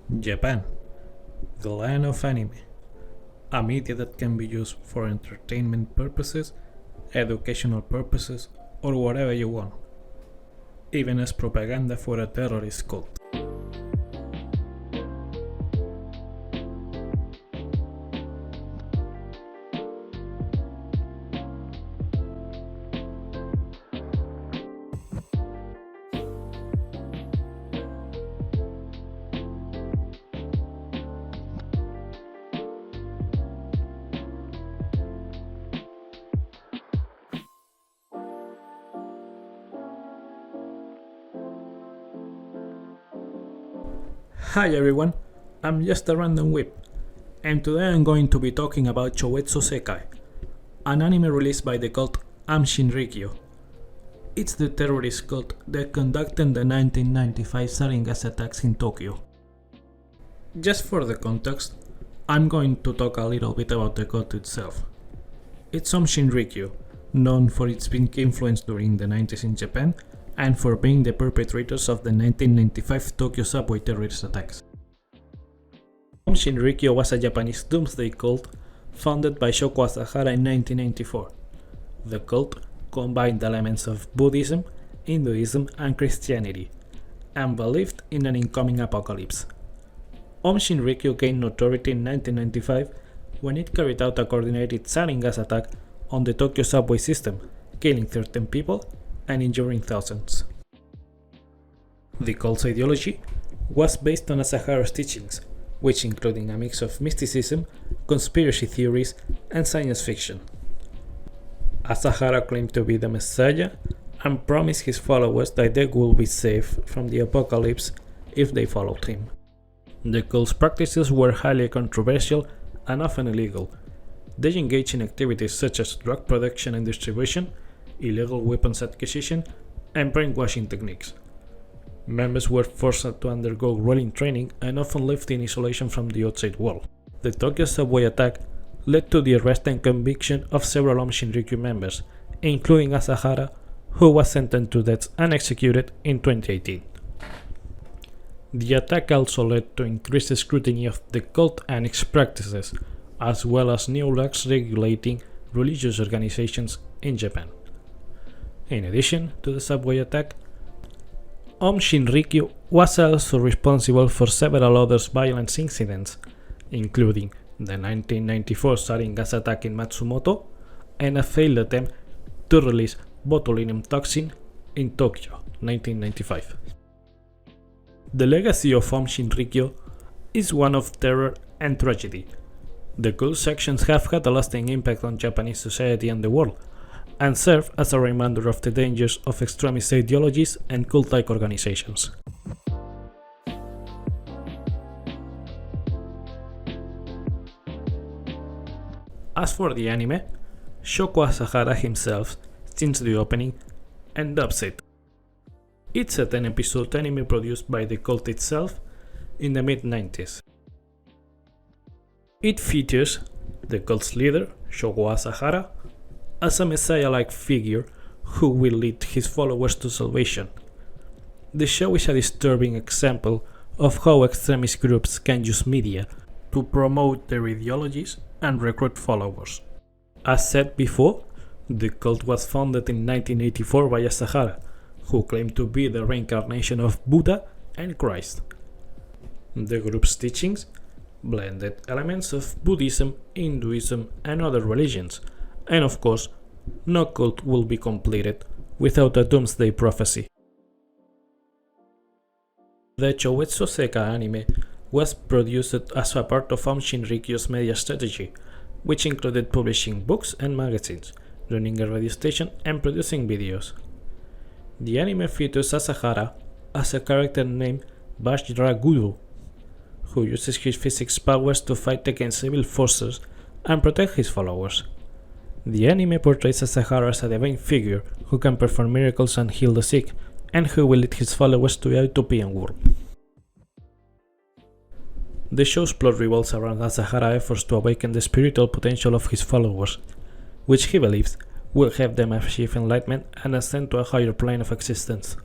Japan, the land of anime, a media that can be used for entertainment purposes, educational purposes, or whatever you want, even as propaganda for a terrorist cult. Hi everyone, I'm just a random weeb, and today I'm going to be talking about Sekai, an anime released by the cult Shinrikyo. It's the terrorist cult that conducted the 1995 sarin gas attacks in Tokyo. Just for the context, I'm going to talk a little bit about the cult itself. It's Shinrikyo, known for its big influence during the 90s in Japan and for being the perpetrators of the 1995 Tokyo subway terrorist attacks. Shinrikyo was a Japanese doomsday cult founded by Shoko Asahara in 1994. The cult combined elements of Buddhism, Hinduism, and Christianity, and believed in an incoming apocalypse. Shinrikyo gained notoriety in 1995 when it carried out a coordinated sarin gas attack on the Tokyo subway system, killing 13 people and injuring thousands. The cult's ideology was based on Asahara's teachings, which included a mix of mysticism, conspiracy theories, and science fiction. Asahara claimed to be the Messiah and promised his followers that they would be safe from the apocalypse if they followed him. The cult's practices were highly controversial and often illegal. They engaged in activities such as drug production and distribution, illegal weapons acquisition, and brainwashing techniques. Members were forced to undergo grueling training and often lived in isolation from the outside world. The Tokyo subway attack led to the arrest and conviction of several Shinrikyo members, including Asahara, who was sentenced to death and executed in 2018. The attack also led to increased scrutiny of the cult and its practices, as well as new laws regulating religious organizations in Japan. In addition to the subway attack, Shinrikyo was also responsible for several other violent incidents, including the 1994 sarin gas attack in Matsumoto and a failed attempt to release botulinum toxin in Tokyo, 1995. The legacy of Shinrikyo is one of terror and tragedy. The cult's actions have had a lasting impact on Japanese society and the world, and serve as a reminder of the dangers of extremist ideologies and cult-like organizations. As for the anime, Shoko Asahara himself, since the opening, endorses it. It's a 10-episode anime produced by the cult itself in the mid-90s. It features the cult's leader, Shoko Asahara, as a messiah-like figure who will lead his followers to salvation. The show is a disturbing example of how extremist groups can use media to promote their ideologies and recruit followers. As said before, the cult was founded in 1984 by Asahara, who claimed to be the reincarnation of Buddha and Christ. The group's teachings blended elements of Buddhism, Hinduism, and other religions, and of course, no cult will be completed without a doomsday prophecy. The Sekai anime was produced as a part of Shinrikyo's media strategy, which included publishing books and magazines, running a radio station, and producing videos. The anime features Asahara as a character named Vajra Guru, who uses his physics powers to fight against evil forces and protect his followers. The anime portrays Asahara as a divine figure who can perform miracles and heal the sick, and who will lead his followers to a utopian world. The show's plot revolves around Asahara's efforts to awaken the spiritual potential of his followers, which he believes will help them achieve enlightenment and ascend to a higher plane of existence.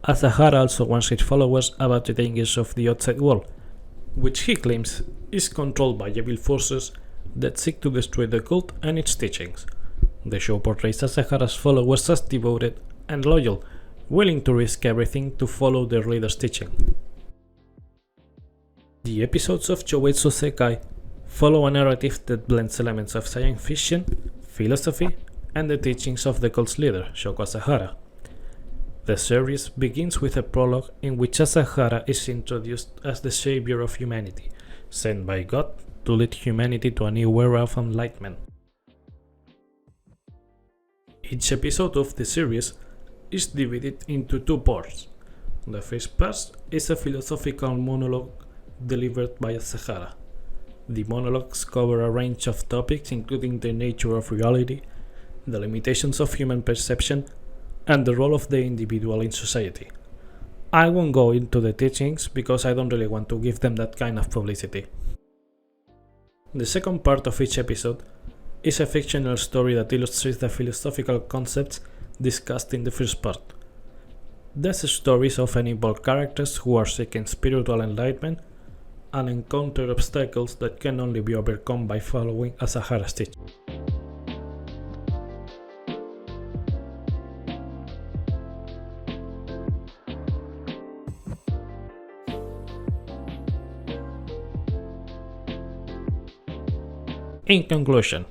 Asahara also warns his followers about the dangers of the outside world which he claims is controlled by evil forces that seek to destroy the cult and its teachings. The show portrays Asahara's followers as devoted and loyal, willing to risk everything to follow their leader's teaching. The episodes of Choetsu Sekai follow a narrative that blends elements of science fiction, philosophy, and the teachings of the cult's leader, Shoko Asahara. The series begins with a prologue in which Asahara is introduced as the savior of humanity, sent by God to lead humanity to a new era of enlightenment. Each episode of the series is divided into two parts. The first part is a philosophical monologue delivered by Asahara. The monologues cover a range of topics including the nature of reality, the limitations of human perception, and the role of the individual in society. I won't go into the teachings because I don't really want to give them that kind of publicity. The second part of each episode is a fictional story that illustrates the philosophical concepts discussed in the first part. These stories often involve characters who are seeking spiritual enlightenment and encounter obstacles that can only be overcome by following Asahara's teaching. In conclusion,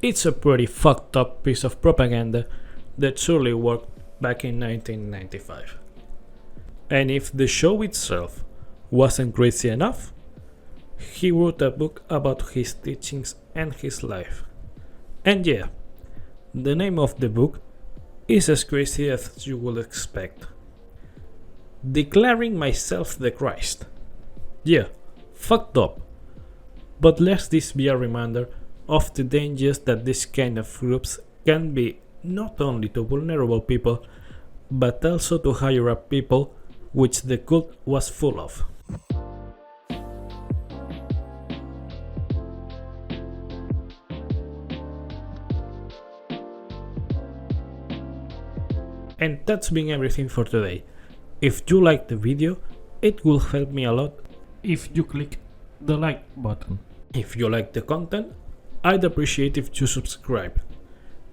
it's a pretty fucked up piece of propaganda that surely worked back in 1995. And if the show itself wasn't crazy enough, he wrote a book about his teachings and his life. And yeah, the name of the book is as crazy as you would expect. Declaring Myself the Christ. Yeah, fucked up. But let this be a reminder of the dangers that this kind of groups can be not only to vulnerable people, but also to higher up people, which the cult was full of. And that's been everything for today. If you liked the video, it will help me a lot if you click the like button. If you like the content, I'd appreciate if you subscribe.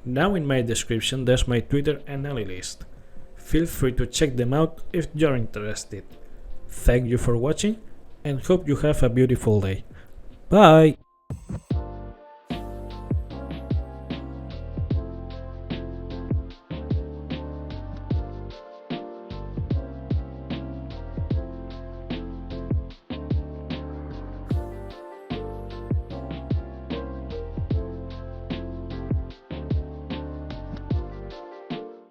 Now in my description there's my Twitter and Anilist. Feel free to check them out if you're interested. Thank you for watching and hope you have a beautiful day. Bye!